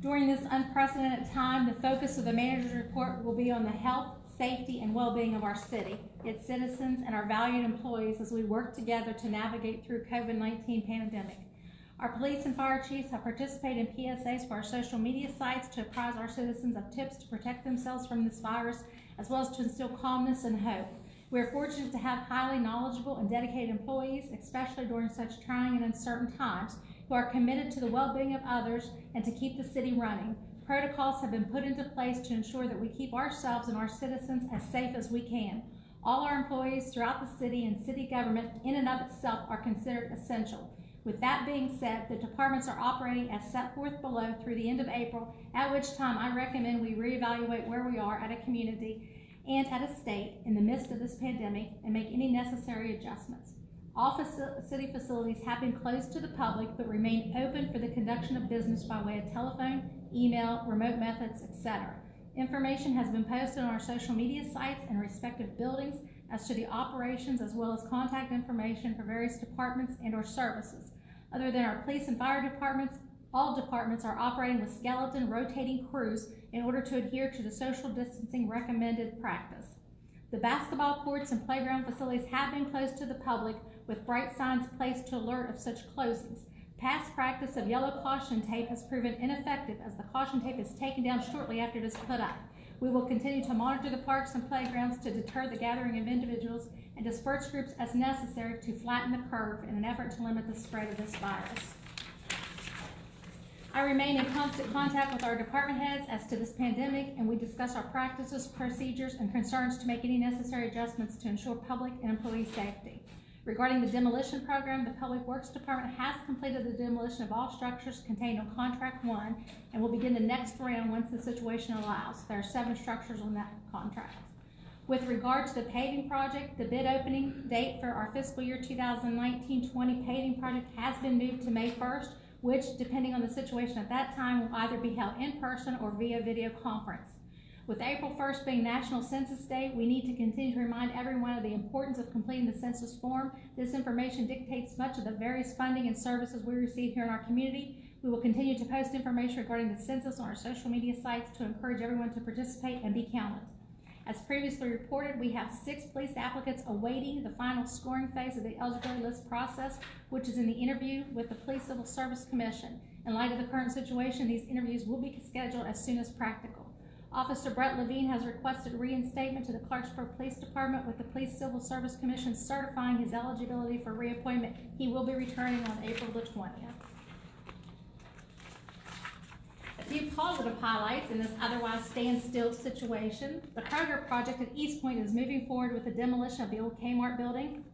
During this unprecedented time, the focus of the manager's report will be on the health, safety, and well-being of our city, its citizens, and our valued employees as we work together to navigate through COVID-19 pandemic. Our police and fire chiefs have participated in PSAs for our social media sites to apprise our citizens of tips to protect themselves from this virus, as well as to instill calmness and hope. We are fortunate to have highly knowledgeable and dedicated employees, especially during such trying and uncertain times, who are committed to the well-being of others and to keep the city running. Protocols have been put into place to ensure that we keep ourselves and our citizens as safe as we can. All our employees throughout the city and city government in and of itself are considered essential. With that being said, the departments are operating as set forth below through the end of April, at which time I recommend we reevaluate where we are at a community and at a state in the midst of this pandemic and make any necessary adjustments. All city facilities have been closed to the public but remain open for the conduction of business by way of telephone, email, remote methods, etc. Information has been posted on our social media sites and respective buildings as to the operations, as well as contact information for various departments and or services. Other than our police and fire departments, all departments are operating with skeleton rotating crews in order to adhere to the social distancing recommended practice. The basketball courts and playground facilities have been closed to the public with bright signs placed to alert of such closings. Past practice of yellow caution tape has proven ineffective, as the caution tape is taken down shortly after it is put up. We will continue to monitor the parks and playgrounds to deter the gathering of individuals and disperse groups as necessary to flatten the curve in an effort to limit the spread of this virus. I remain in constant contact with our department heads as to this pandemic, and we discuss our practices, procedures, and concerns to make any necessary adjustments to ensure public and employee safety. Regarding the demolition program, the Public Works Department has completed the demolition of all structures contained on Contract 1 and will begin the next round once the situation allows. There are 7 structures on that contract. With regard to the paving project, the bid opening date for our fiscal year 2019-20 paving project has been moved to May 1st, which, depending on the situation at that time, will either be held in person or via video conference. With April 1st being National Census Day, we need to continue to remind everyone of the importance of completing the census form. This information dictates much of the various funding and services we receive here in our community. We will continue to post information regarding the census on our social media sites to encourage everyone to participate and be counted. As previously reported, we have 6 police applicants awaiting the final scoring phase of the eligibility list process, which is in the interview with the Police Civil Service Commission. In light of the current situation, these interviews will be scheduled as soon as practical. Officer Brett Levine has requested reinstatement to the Clarksburg Police Department, with the Police Civil Service Commission certifying his eligibility for reappointment. He will be returning on April the 20th. A few positive highlights in this otherwise standstill situation. The Kroger project at East Point is moving forward with the demolition of the old Kmart building.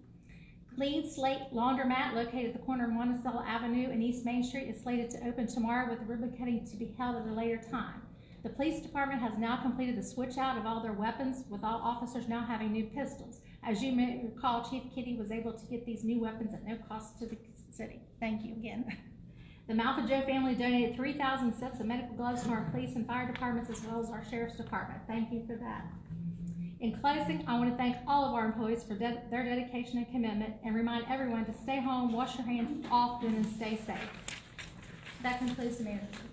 Clean Slate Laundromat, located at the corner of Monticello Avenue and East Main Street, is slated to open tomorrow, with the ribbon cutting to be held at a later time. The police department has now completed the switch out of all their weapons, with all officers now having new pistols. As you may recall, Chief Kitty was able to get these new weapons at no cost to the city. Thank you again. The Malfa Joe family donated 3,000 sets of medical gloves to our police and fire departments, as well as our sheriff's department. Thank you for that. In closing, I want to thank all of our employees for their dedication and commitment, and remind everyone to stay home, wash your hands often, and stay safe. That concludes the manager's report.